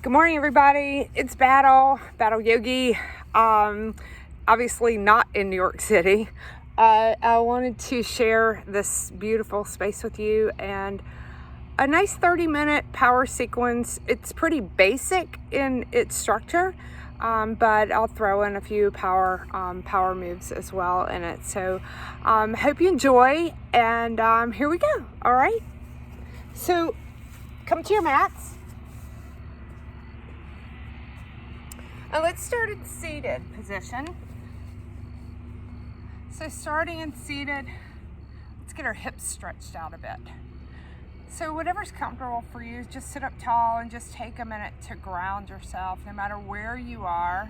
Good morning, everybody. It's Battleyogi. Obviously not in New York City. I wanted to share this beautiful space with you and a nice 30-minute power sequence. It's pretty basic in its structure, but I'll throw in a few power moves as well in it. So hope you enjoy, and here we go. All right. So come to your mats. And let's start in seated position. So starting in seated, let's get our hips stretched out a bit. So whatever's comfortable for you, just sit up tall and just take a minute to ground yourself no matter where you are.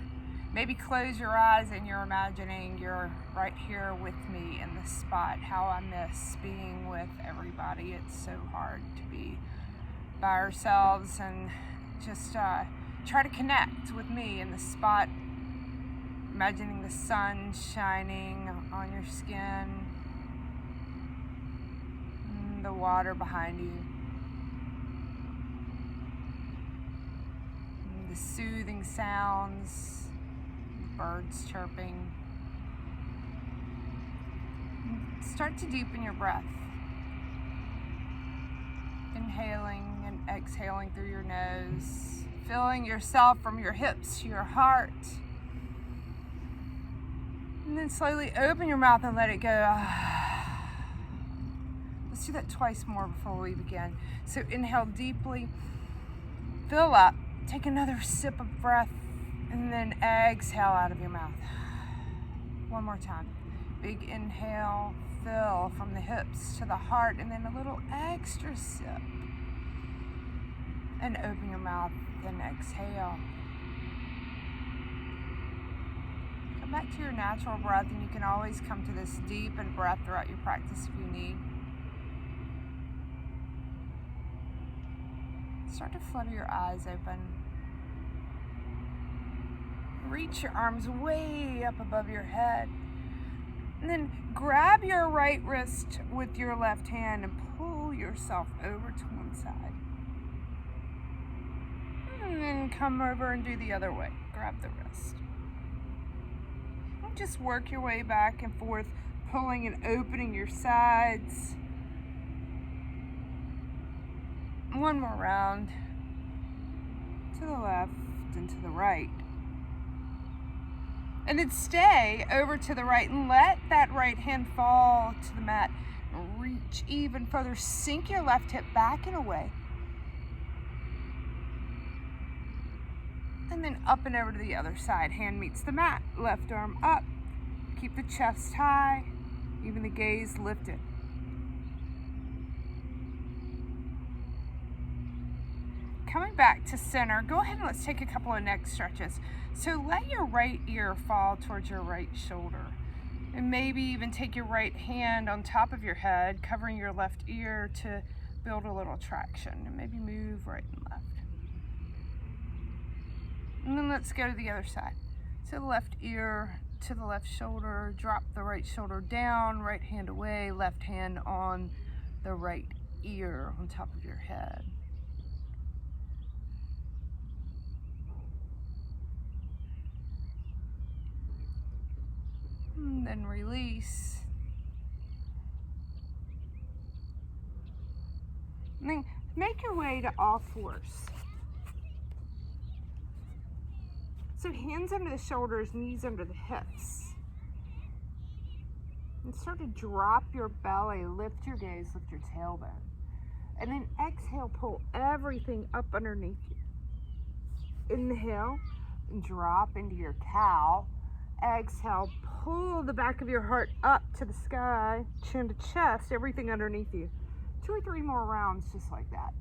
Maybe close your eyes and you're imagining you're right here with me in this spot. How I miss being with everybody. It's so hard to be by ourselves, and just try to connect with me in the spot, imagining the sun shining on your skin, the water behind you, the soothing sounds, birds chirping. Start to deepen your breath, inhaling and exhaling through your nose. Filling yourself from your hips to your heart. And then slowly open your mouth and let it go. Let's do that twice more before we begin. So inhale deeply, fill up, take another sip of breath, and then exhale out of your mouth. One more time. Big inhale, fill from the hips to the heart, and then a little extra sip. And open your mouth and exhale. Come back to your natural breath, and you can always come to this deepened breath throughout your practice if you need. Start to flutter your eyes open. Reach your arms way up above your head. And then grab your right wrist with your left hand and pull yourself over to one side. And then come over and do the other way. Grab the wrist. And just work your way back and forth, pulling and opening your sides. One more round. To the left and to the right. And then stay over to the right and let that right hand fall to the mat. Reach even further. Sink your left hip back and away. And then up and over to the other side. Hand meets the mat. Left arm up. Keep the chest high. Even the gaze lifted. Coming back to center, go ahead and let's take a couple of neck stretches. So let your right ear fall towards your right shoulder. And maybe even take your right hand on top of your head, covering your left ear to build a little traction. And maybe move right and left. And then let's go to the other side. So the left ear to the left shoulder, drop the right shoulder down, right hand away, left hand on the right ear on top of your head. And then release. And then make your way to all fours. So hands under the shoulders, knees under the hips. And start to drop your belly, lift your gaze, lift your tailbone. And then exhale, pull everything up underneath you. Inhale, and drop into your cow. Exhale, pull the back of your heart up to the sky, chin to chest, everything underneath you. 2 or 3 more rounds just like that.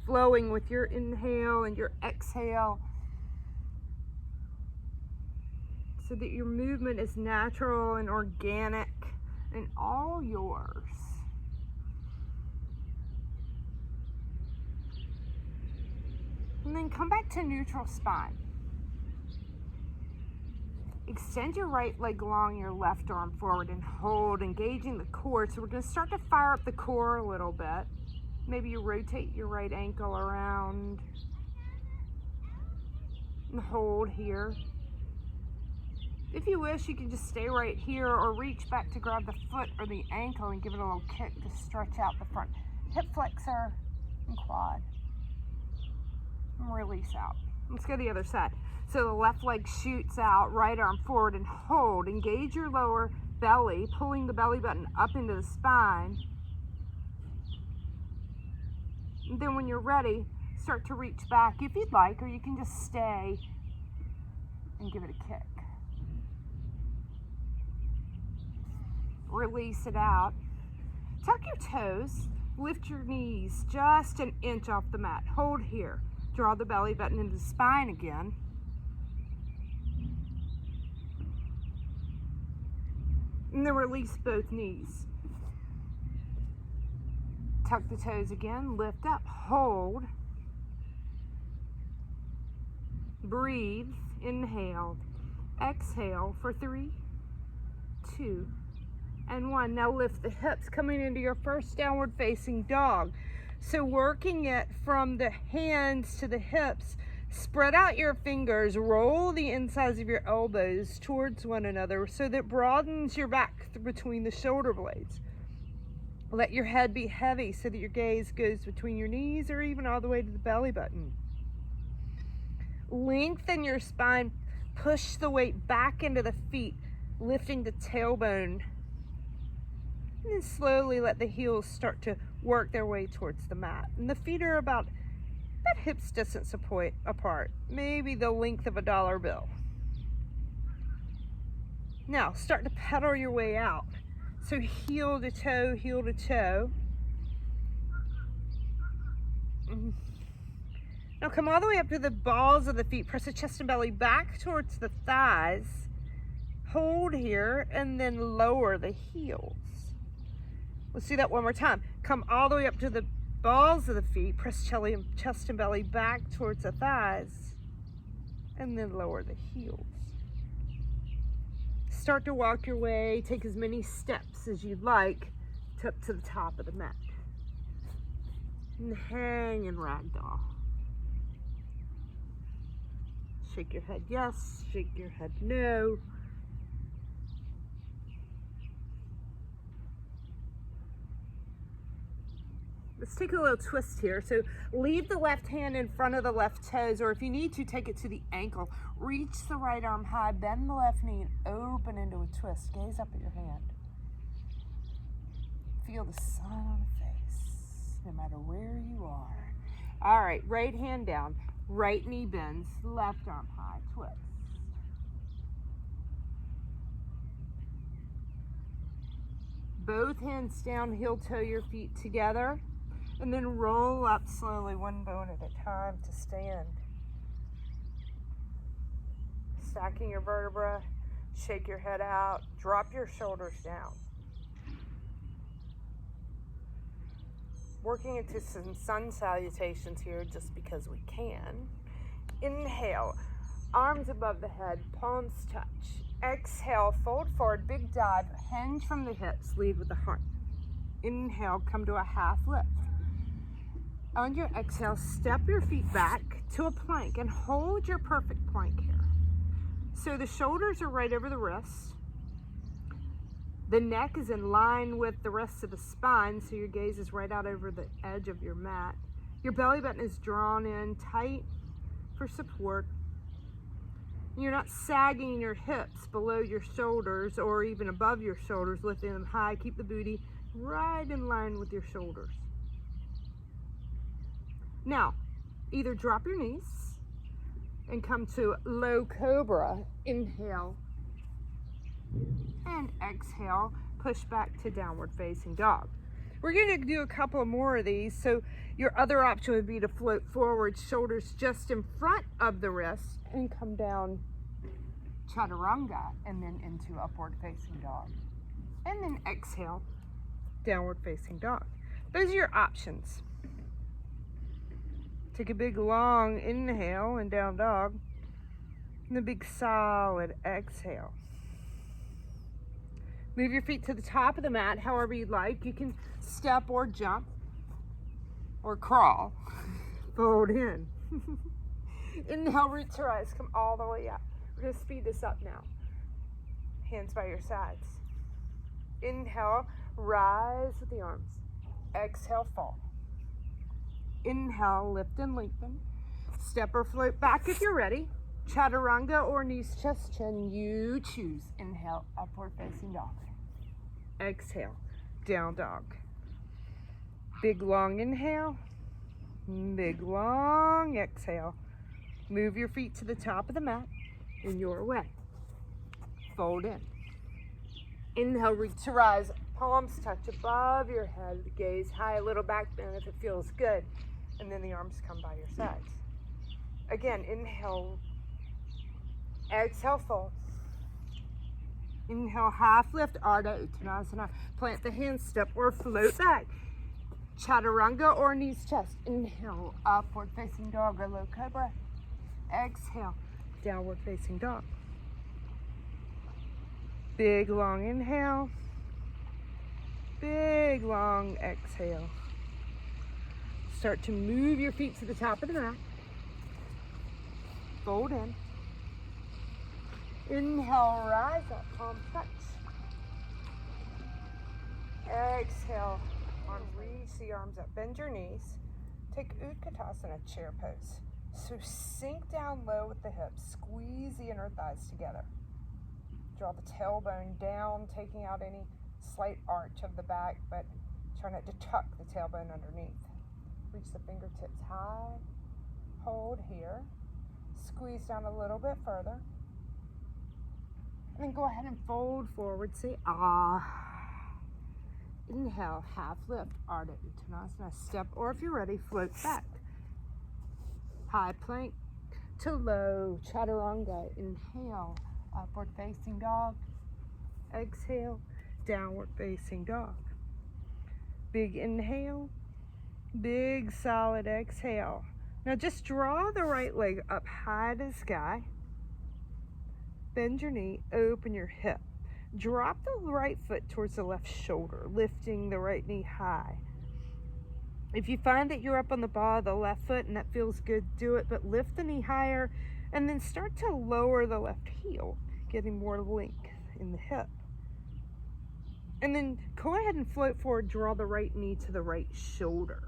Flowing with your inhale and your exhale so that your movement is natural and organic and all yours. And then come back to neutral spine. Extend your right leg long, your left arm forward and hold, engaging the core. So we're going to start to fire up the core a little bit. Maybe you rotate your right ankle around and hold here. If you wish, you can just stay right here or reach back to grab the foot or the ankle and give it a little kick to stretch out the front hip flexor and quad. And release out. Let's go to the other side. So the left leg shoots out, right arm forward and hold. Engage your lower belly, pulling the belly button up into the spine. And then when you're ready, start to reach back if you'd like, or you can just stay and give it a kick. Release it out. Tuck your toes, lift your knees just an inch off the mat. Hold here. Draw the belly button into the spine again. And then release both knees. Tuck the toes again, lift up, hold. Breathe, inhale, exhale for 3, 2, and 1. Now lift the hips, coming into your first downward facing dog. So working it from the hands to the hips, spread out your fingers, roll the insides of your elbows towards one another so that broadens your back between the shoulder blades. Let your head be heavy so that your gaze goes between your knees or even all the way to the belly button. Lengthen your spine, push the weight back into the feet, lifting the tailbone. And then slowly let the heels start to work their way towards the mat. And the feet are about hips distance apart, maybe the length of a dollar bill. Now start to pedal your way out. So heel to toe, heel to toe. Now come all the way up to the balls of the feet. Press the chest and belly back towards the thighs. Hold here and then lower the heels. Let's do that one more time. Come all the way up to the balls of the feet. Press chest and belly back towards the thighs. And then lower the heels. Start to walk your way. Take as many steps as you'd like up to the top of the mat. And hang in ragdoll. Shake your head yes, shake your head no. Let's take a little twist here. So leave the left hand in front of the left toes, or if you need to, take it to the ankle. Reach the right arm high, bend the left knee, and open into a twist. Gaze up at your hand. Feel the sun on the face, no matter where you are. All right, right hand down, right knee bends, left arm high, twist. Both hands down, heel toe your feet together. And then roll up slowly, one bone at a time to stand. Stacking your vertebra, shake your head out, drop your shoulders down. Working into some sun salutations here just because we can. Inhale, arms above the head, palms touch. Exhale, fold forward, big dive, hinge from the hips, lead with the heart. Inhale, come to a half lift. On your exhale, step your feet back to a plank and hold your perfect plank here. So the shoulders are right over the wrists. The neck is in line with the rest of the spine, so your gaze is right out over the edge of your mat. Your belly button is drawn in tight for support. You're not sagging your hips below your shoulders or even above your shoulders, lifting them high. Keep the booty right in line with your shoulders. Now, either drop your knees and come to low cobra. Inhale and exhale. Push back to downward facing dog. We're going to do a couple more of these. So your other option would be to float forward, shoulders just in front of the wrist, and come down Chaturanga and then into upward facing dog. And then exhale, downward facing dog. Those are your options. Take a big long inhale and down dog, and a big solid exhale. Move your feet to the top of the mat however you'd like. You can step or jump. or crawl. Fold in. Inhale, root to rise, come all the way up. We're gonna speed this up now. Hands by your sides. Inhale, rise with the arms. Exhale, fall. Inhale, lift and lengthen. Step or float back if you're ready. Chaturanga or knees, chest, chin, you choose. Inhale, upward facing dog. Exhale, down dog. Big long inhale, big long exhale. Move your feet to the top of the mat in your way. Fold in. Inhale, reach to rise. Palms touch above your head. Gaze high, a little back bend if it feels good. And then the arms come by your sides. Again, inhale. Exhale, fold. Inhale, half lift, Ardha Uttanasana. Plant the hands, step or float back. Chaturanga or knees, chest. Inhale, upward facing dog or low cobra. Exhale, downward facing dog. Big long inhale. Big long exhale. Start to move your feet to the top of the mat. Fold in. Inhale, rise up, palms touch. Exhale, arms, reach the arms up, bend your knees. Take Utkatasana, chair pose. So sink down low with the hips, squeeze the inner thighs together. Draw the tailbone down, taking out any slight arch of the back, but try not to tuck the tailbone underneath. Reach the fingertips high, hold here, squeeze down a little bit further. And then go ahead and fold forward, say ah. Inhale, half lift, Ardha Uttanasana. Step, or if you're ready, float back. High plank to low, Chaturanga. Inhale, upward facing dog. Exhale, downward facing dog. Big inhale, big solid exhale. Now just draw the right leg up high to the sky. Bend your knee, open your hip. Drop the right foot towards the left shoulder, lifting the right knee high. If you find that you're up on the ball of the left foot and that feels good, do it, but lift the knee higher and then start to lower the left heel, getting more length in the hip. And then go ahead and float forward, draw the right knee to the right shoulder.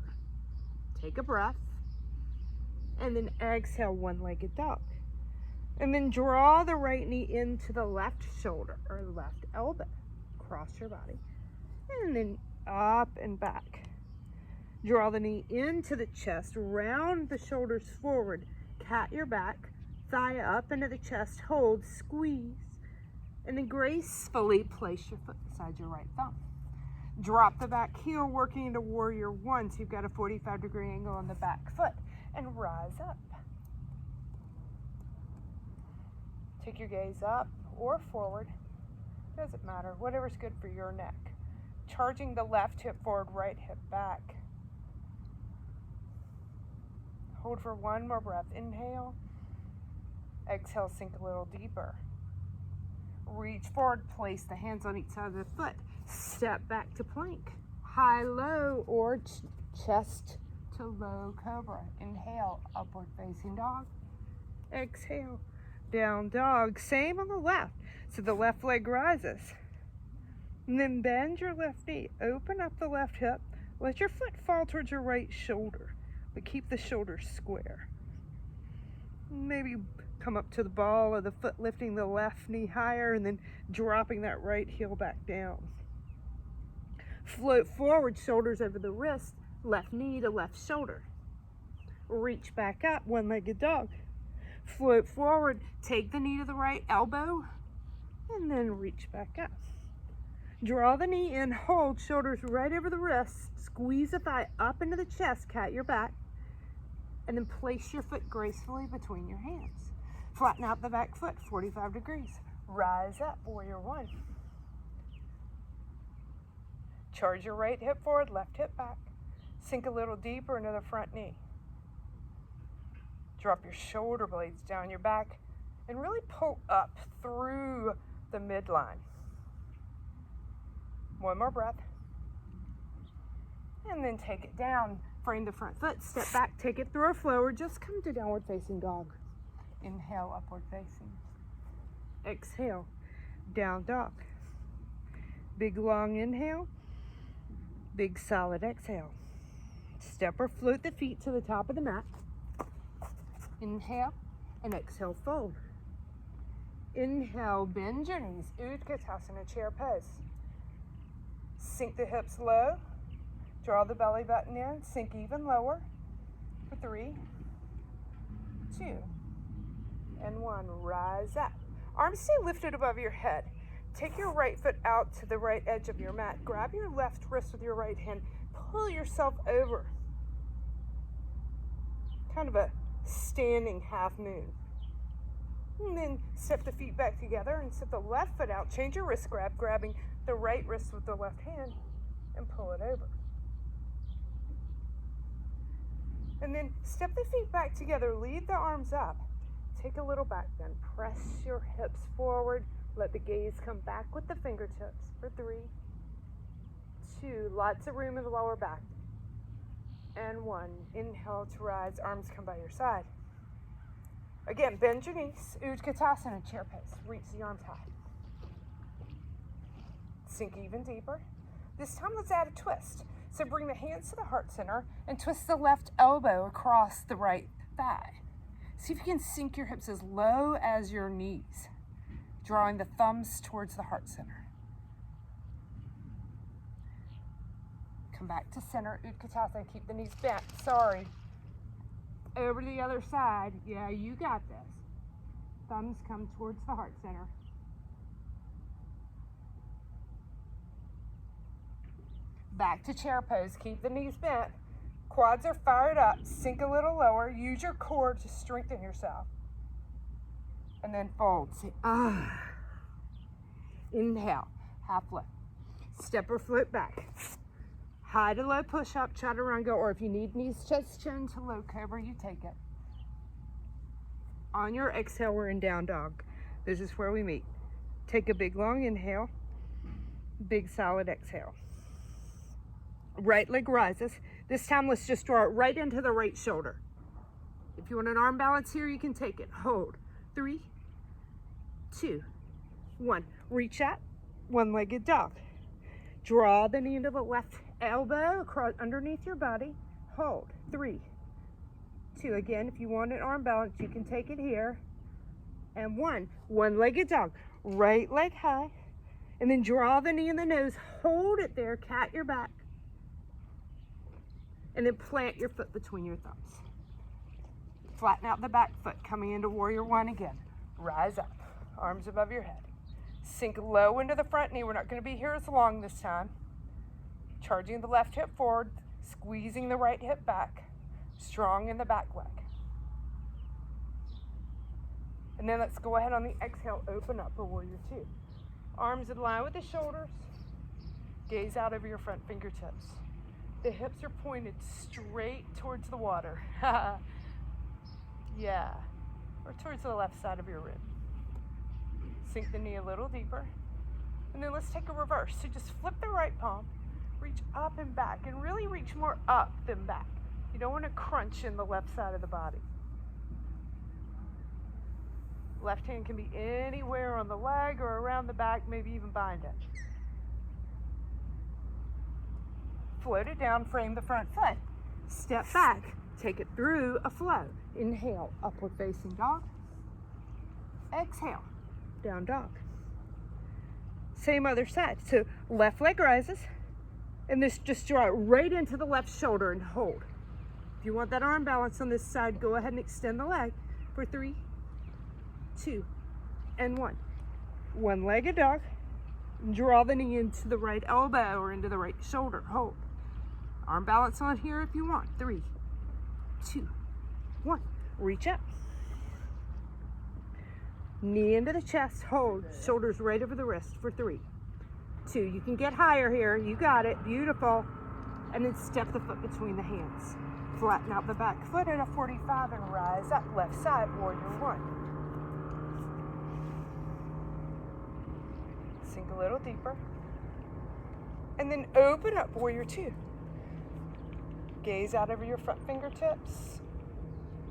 Take a breath, and then exhale, one-legged dog. And then draw the right knee into the left shoulder or left elbow. Cross your body. And then up and back. Draw the knee into the chest, round the shoulders forward, cat your back, thigh up into the chest, hold, squeeze, and then gracefully place your foot beside your right thumb. Drop the back heel, working into warrior one, so you've got a 45-degree angle on the back foot, and rise up. Take your gaze up or forward, doesn't matter, whatever's good for your neck. Charging the left hip forward, right hip back. Hold for one more breath. Inhale. Exhale, sink a little deeper. Reach forward, place the hands on each side of the foot. Step back to plank. High, low, or chest to low cobra. Inhale, upward facing dog. Exhale, down dog. Same on the left. So the left leg rises. And then bend your left knee. Open up the left hip. Let your foot fall towards your right shoulder, but keep the shoulders square. Maybe come up to the ball of the foot, lifting the left knee higher and then dropping that right heel back down. Float forward, shoulders over the wrist, left knee to left shoulder. Reach back up, one-legged dog. Float forward, take the knee to the right elbow, and then reach back up. Draw the knee in, hold, shoulders right over the wrist, squeeze the thigh up into the chest, cat your back, and then place your foot gracefully between your hands. Flatten out the back foot, 45 degrees. Rise up, warrior one. Charge your right hip forward, left hip back. Sink a little deeper into the front knee. Drop your shoulder blades down your back and really pull up through the midline. One more breath. And then take it down. Frame the front foot, step back, take it through a flow, or just come to downward facing dog. Inhale, upward facing. Exhale, down dog. Big long inhale, big solid exhale. Step or float the feet to the top of the mat. Inhale and exhale, fold. Inhale, bend your knees, Utkatasana, chair pose. Sink the hips low, draw the belly button in, sink even lower for 3, 2, and 1. Rise up. Arms stay lifted above your head. Take your right foot out to the right edge of your mat. Grab your left wrist with your right hand. Pull yourself over. Kind of a standing half moon. And then step the feet back together and step the left foot out. Change your wrist grab, grabbing the right wrist with the left hand and pull it over. And then step the feet back together. Lead the arms up. Take a little back bend. Press your hips forward. Let the gaze come back with the fingertips for 3, 2. Lots of room in the lower back. And 1. Inhale to rise. Arms come by your side. Again, bend your knees. Utkatasana, chair pose. Reach the arms high. Sink even deeper. This time let's add a twist. So bring the hands to the heart center and twist the left elbow across the right thigh. See if you can sink your hips as low as your knees, drawing the thumbs towards the heart center. Come back to center, Utkatasana. Keep the knees bent. Sorry. Over to the other side. Yeah, you got this. Thumbs come towards the heart center. Back to chair pose. Keep the knees bent. Quads are fired up. Sink a little lower. Use your core to strengthen yourself. And then fold. Say, ah. Inhale. Half lift. Step or float back. High to low push-up, Chaturanga, or if you need knees, chest, chin to low cobra, you take it. On your exhale, we're in down dog. This is where we meet. Take a big long inhale, big solid exhale. Right leg rises. This time, let's just draw it right into the right shoulder. If you want an arm balance here, you can take it. Hold. 3, 2, 1. Reach out, one-legged dog. Draw the knee into the left elbow across underneath your body. Hold. 3, 2. Again, if you want an arm balance, you can take it here. And 1. One-legged dog. Right leg high. And then draw the knee in the nose. Hold it there. Cat your back. And then plant your foot between your thumbs. Flatten out the back foot. Coming into Warrior 1 again. Rise up. Arms above your head. Sink low into the front knee. We're not going to be here as long this time. Charging the left hip forward, squeezing the right hip back, strong in the back leg. And then let's go ahead on the exhale, open up for Warrior 2. Arms in line with the shoulders, gaze out over your front fingertips. The hips are pointed straight towards the water. Yeah, or towards the left side of your rib. Sink the knee a little deeper. And then let's take a reverse. So just flip the right palm, reach up and back, and really reach more up than back. You don't want to crunch in the left side of the body. Left hand can be anywhere on the leg or around the back, maybe even behind it. Float it down, frame the front foot. Step back, take it through a flow. Inhale, upward facing dog. Exhale, down dog. Same other side. So left leg rises, and this just draw it right into the left shoulder and hold. If you want that arm balance on this side, go ahead and extend the leg for 3, 2, and 1. One-legged dog. Draw the knee into the right elbow or into the right shoulder. Hold. Arm balance on here if you want. 3, 2, 1. Reach up. Knee into the chest. Hold. Shoulders right over the wrist for 3, 2. You can get higher here. You got it. Beautiful. And then step the foot between the hands. Flatten out the back foot at a 45 and rise up. Left side, Warrior 1. Sink a little deeper. And then open up, Warrior 2. Gaze out over your front fingertips,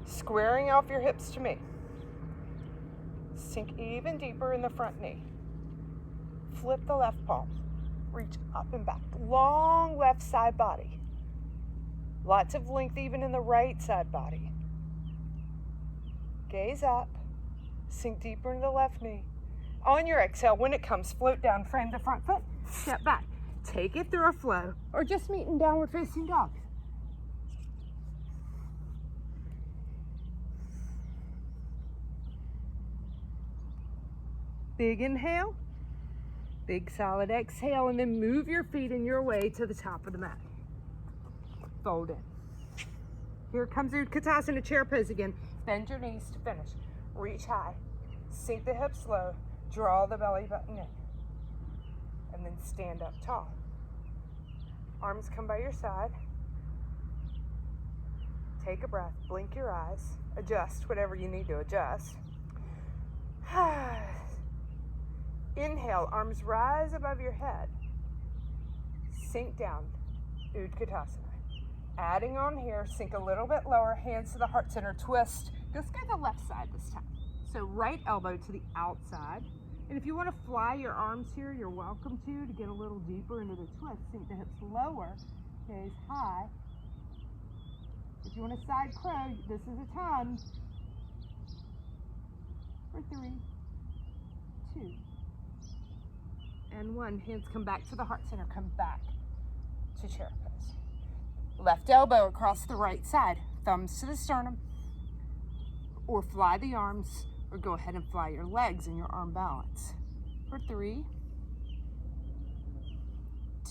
squaring off your hips to me. Sink even deeper in the front knee. Flip the left palm. Reach up and back. Long left side body. Lots of length even in the right side body. Gaze up. Sink deeper into the left knee. On your exhale, when it comes, float down, frame the front foot, step back. Take it through a flow, or just meet in downward facing dog. Big inhale, big solid exhale, and then move your feet in your way to the top of the mat. Fold in. Here comes Utkatasana, chair pose again. Bend your knees to finish. Reach high, sink the hips low, draw the belly button in, and then stand up tall. Arms come by your side. Take a breath, blink your eyes, adjust whatever you need to adjust. Inhale, arms rise above your head. Sink down, Utkatasana. Adding on here, sink a little bit lower, hands to the heart center, twist. Let's go to the left side this time. So right elbow to the outside. And if you want to fly your arms here, you're welcome to get a little deeper into the twist. Sink the hips lower, gaze high. If you want a side crow, this is a time. For 3, 2, and 1. Hands come back to the heart center, come back to chair pose. Left elbow across the right side, thumbs to the sternum, or fly the arms, or go ahead and fly your legs in your arm balance. For 3,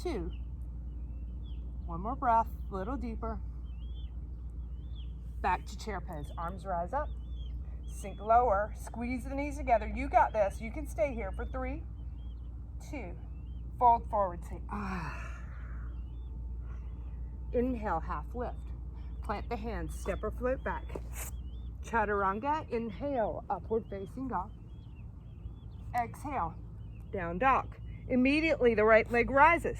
2, 1 more breath, a little deeper. Back to chair pose, arms rise up, sink lower, squeeze the knees together. You got this, you can stay here for 3, 2, fold forward, say ah. Inhale, half lift. Plant the hands, step or float back. Chaturanga, inhale, upward facing dog. Exhale, down dog. Immediately the right leg rises.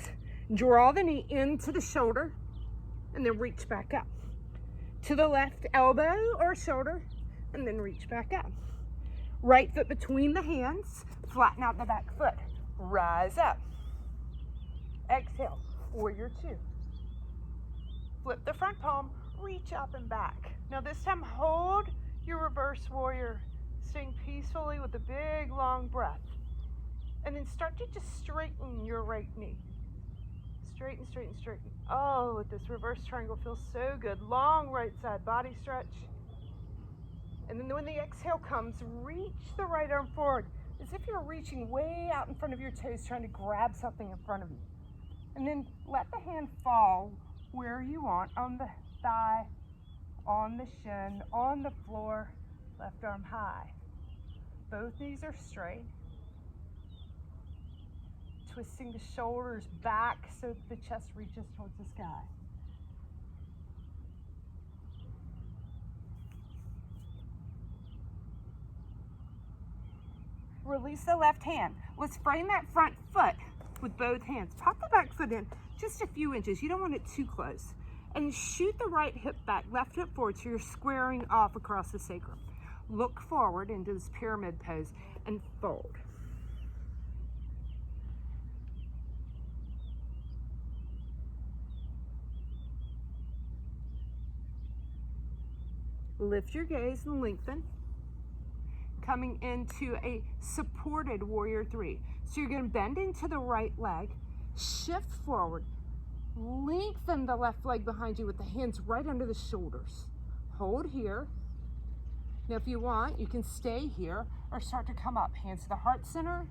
Draw the knee into the shoulder and then reach back up. To the left elbow or shoulder and then reach back up. Right foot between the hands, flatten out the back foot. Rise up. Exhale, warrior 2. Flip the front palm, reach up and back. Now this time hold your reverse warrior, staying peacefully with a big long breath. And then start to just straighten your right knee. Straighten, straighten, straighten. Oh, with this reverse triangle feels so good. Long right side body stretch. And then when the exhale comes, reach the right arm forward as if you're reaching way out in front of your toes, trying to grab something in front of you. And then let the hand fall where you want, on the thigh, on the shin, on the floor, left arm high. Both knees are straight. Twisting the shoulders back so that the chest reaches towards the sky. Release the left hand. Let's frame that front foot with both hands. Pop the back foot in just a few inches. You don't want it too close. And shoot the right hip back, left hip forward, so you're squaring off across the sacrum. Look forward into this pyramid pose and fold. Lift your gaze and lengthen. Coming into a supported warrior 3. So you're going to bend into the right leg, shift forward, lengthen the left leg behind you with the hands right under the shoulders. Hold here. Now if you want, you can stay here or start to come up. Hands to the heart center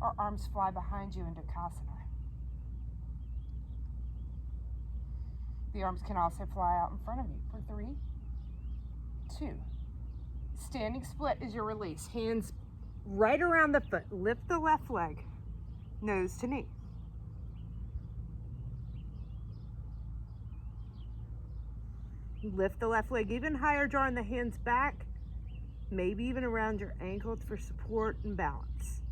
or arms fly behind you into Kasana. The arms can also fly out in front of you for 3, 2. Standing split is your release. Hands right around the foot. Lift the left leg, nose to knee. Lift the left leg even higher, drawing the hands back, maybe even around your ankles for support and balance.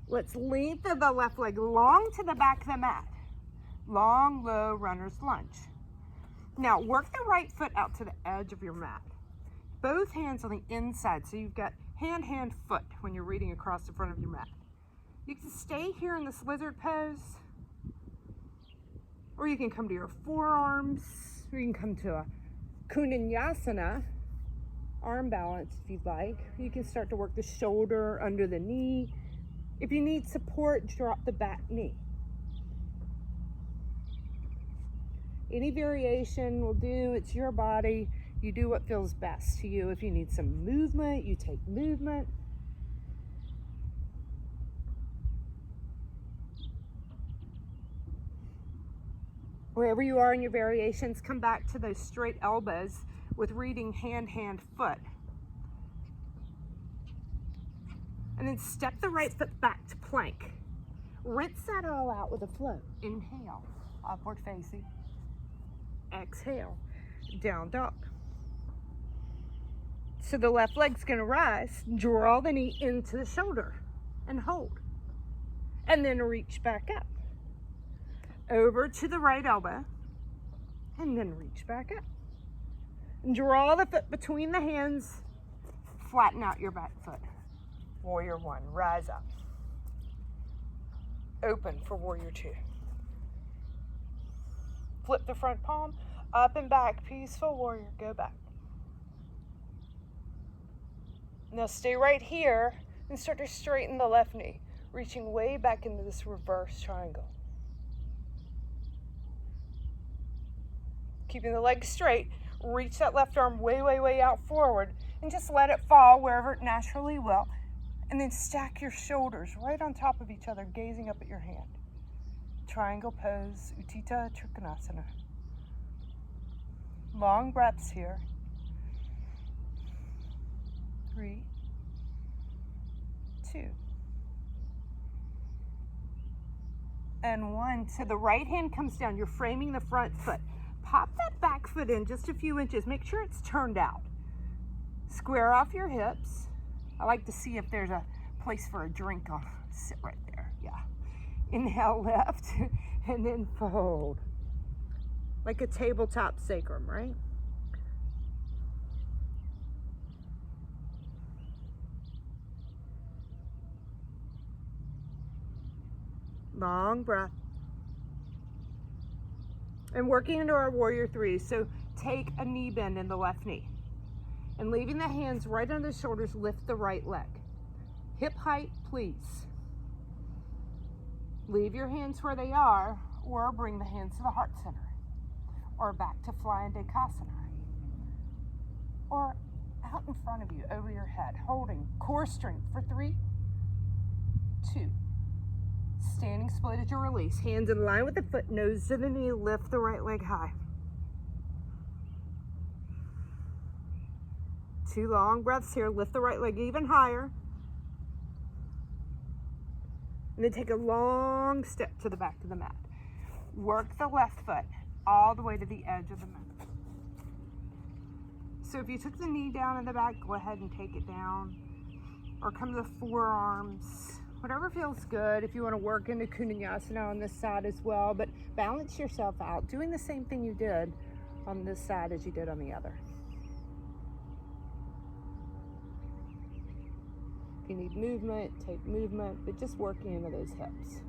Let's lengthen the left leg long to the back of the mat. Long, low runner's lunge. Now work the right foot out to the edge of your mat. Both hands on the inside, so you've got hand, hand, foot when you're reading across the front of your mat. You can stay here in this lizard pose, or you can come to your forearms, or you can come to a Kundinyasana, arm balance if you'd like. You can start to work the shoulder under the knee. If you need support, drop the back knee. Any variation will do. It's your body. You do what feels best to you. If you need some movement, you take movement. Wherever you are in your variations, come back to those straight elbows with reading hand, hand, foot. And then step the right foot back to plank. Rinse that all out with a flow. Inhale, upward facing. Exhale, down dog. So the left leg's gonna rise, draw the knee into the shoulder and hold. And then reach back up. Over to the right elbow, and then reach back up. And draw the foot between the hands, flatten out your back foot. Warrior one, rise up. Open for warrior two. Flip the front palm, up and back, peaceful warrior, go back. Now stay right here and start to straighten the left knee, reaching way back into this reverse triangle. Keeping the legs straight, reach that left arm way, way, way out forward and just let it fall wherever it naturally will. And then stack your shoulders right on top of each other, gazing up at your hand. Triangle pose, Utthita Trikonasana. Long breaths here. 3, 2, and 1. So the right hand comes down. You're framing the front foot. Pop that back foot in just a few inches. Make sure it's turned out. Square off your hips. I like to see if there's a place for a drink. I'll sit right there. Yeah. Inhale, lift, and then fold. Like a tabletop sacrum, right? Long breath. And working into our warrior three. So take a knee bend in the left knee. And leaving the hands right under the shoulders, lift the right leg. Hip height, please. Leave your hands where they are, or bring the hands to the heart center. Or back to flying Dekasana. Or out in front of you, over your head, holding core strength for 3, 2. Standing split as you release. Hands in line with the foot, nose to the knee, lift the right leg high. 2 long breaths here. Lift the right leg even higher. And then take a long step to the back of the mat. Work the left foot all the way to the edge of the mat. So if you took the knee down in the back, go ahead and take it down. Or come to the forearms. Whatever feels good. If you want to work into Kundinyasana on this side as well, but balance yourself out, doing the same thing you did on this side as you did on the other. If you need movement, take movement, but just working into those hips.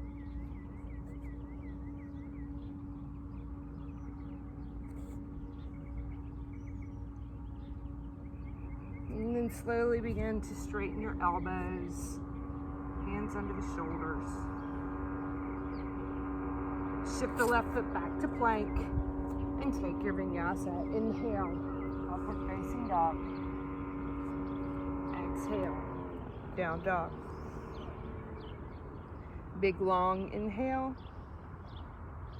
And then slowly begin to straighten your elbows. Hands under the shoulders. Shift the left foot back to plank and take your vinyasa. Inhale, upward facing dog. Exhale, down dog. Big long inhale,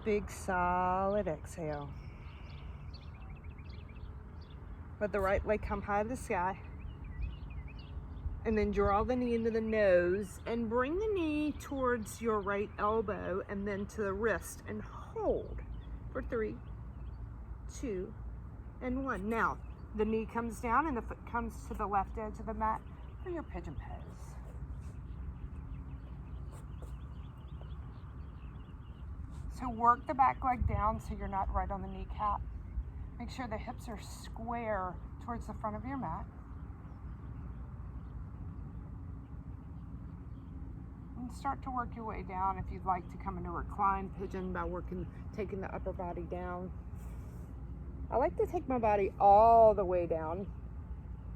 big solid exhale. Let the right leg come high to the sky. And then draw the knee into the nose and bring the knee towards your right elbow and then to the wrist and hold for 3, 2, and 1. Now, the knee comes down and the foot comes to the left edge of the mat for your pigeon pose. So work the back leg down so you're not right on the kneecap. Make sure the hips are square towards the front of your mat. And start to work your way down if you'd like to come into recline pigeon by taking the upper body down. I like to take my body all the way down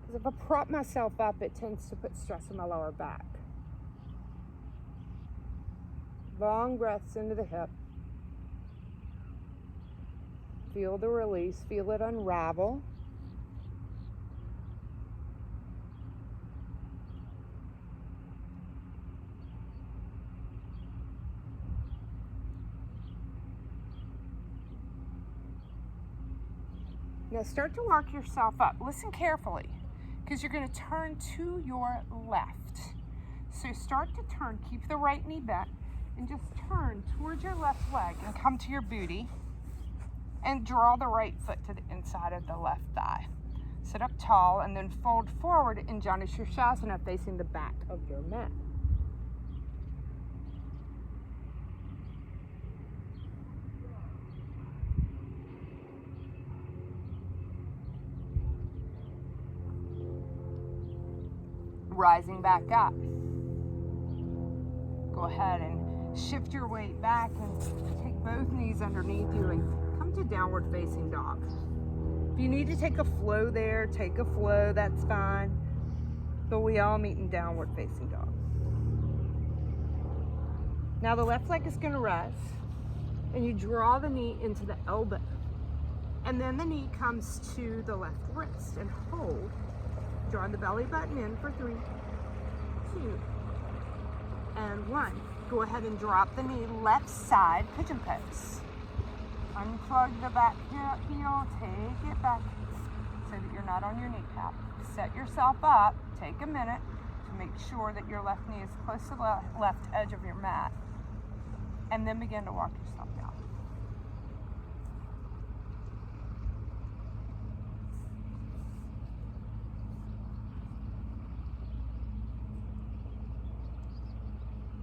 because if I prop myself up, it tends to put stress on my lower back. Long breaths into the hip. Feel the release, feel it unravel. Now start to walk yourself up. Listen carefully, because you're going to turn to your left. So start to turn, keep the right knee bent, and just turn towards your left leg and come to your booty and draw the right foot to the inside of the left thigh. Sit up tall and then fold forward in Janu Sirsasana facing the back of your mat. Rising back up. Go ahead and shift your weight back and take both knees underneath you and come to downward facing dog. If you need to take a flow there, take a flow, that's fine. But we all meet in downward facing dog. Now the left leg is going to rest and you draw the knee into the elbow. And then the knee comes to the left wrist and hold. Drawing the belly button in for 3, 2, and 1. Go ahead and drop the knee left side, pigeon pose. Unplug the back heel, take it back so that you're not on your kneecap. Set yourself up, take a minute to make sure that your left knee is close to the left edge of your mat, and then begin to walk yourself down.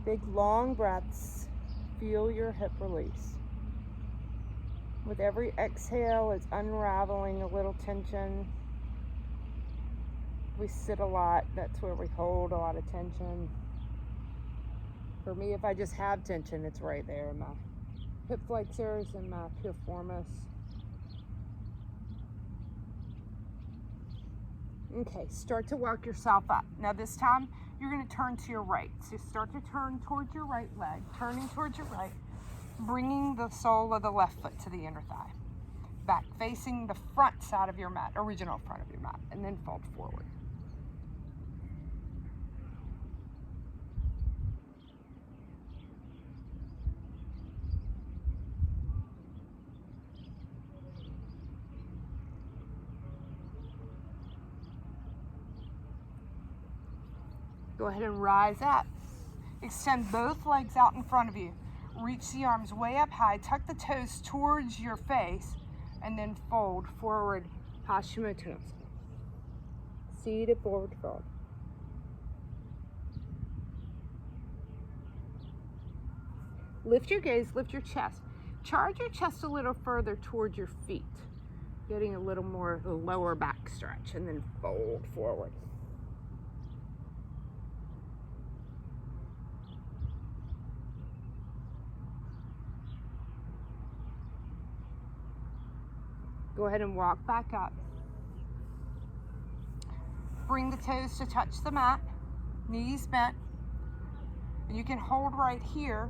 Big long breaths, feel your hip release. With every exhale, it's unraveling a little tension. We sit a lot, that's where we hold a lot of tension. For me, if I just have tension, it's right there in my hip flexors and my piriformis. Okay, start to walk yourself up. Now this time, you're going to turn to your right. So start to turn towards your right leg, turning towards your right, bringing the sole of the left foot to the inner thigh. Back facing the front side of your mat, original front of your mat, and then fold forward. Go ahead and rise up. Extend both legs out in front of you. Reach the arms way up high. Tuck the toes towards your face and then fold forward. Paschimottanasana. Seated forward fold. Lift your gaze, lift your chest. Charge your chest a little further towards your feet. Getting a little more lower back stretch and then fold forward. Go ahead and walk back up. Bring the toes to touch the mat, knees bent. And you can hold right here,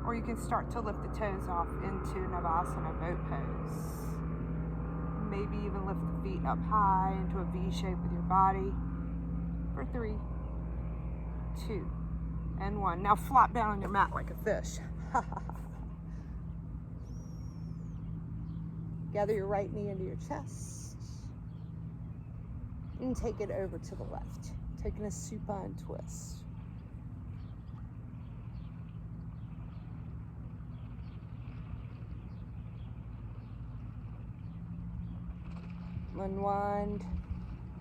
or you can start to lift the toes off into Navasana, boat pose. Maybe even lift the feet up high into a V shape with your body for 3, 2, and 1. Now flop down on your mat like a fish. Gather your right knee into your chest and take it over to the left. Taking a supine twist. Unwind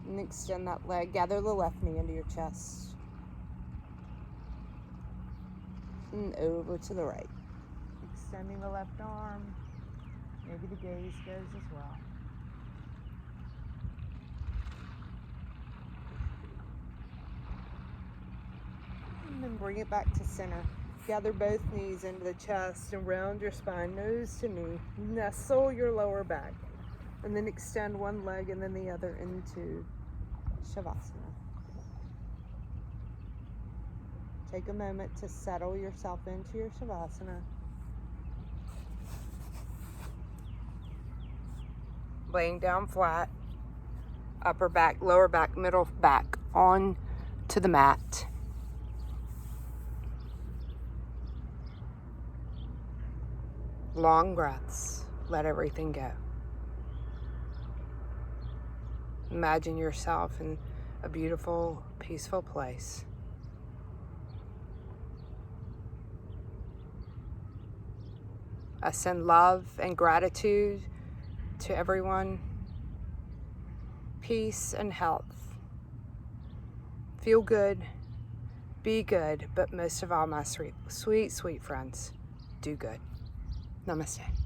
and extend that leg. Gather the left knee into your chest. and over to the right. Extending the left arm. Maybe the gaze goes as well. And then bring it back to center. Gather both knees into the chest and round your spine, nose to knee. Nestle your lower back. And then extend one leg and then the other into Shavasana. Take a moment to settle yourself into your Shavasana. Laying down flat, upper back, lower back, middle back on to the mat. Long breaths, let everything go. Imagine yourself in a beautiful, peaceful place. I send love and gratitude to everyone. Peace and health. Feel good, be good, but most of all, my sweet, sweet friends, do good. Namaste.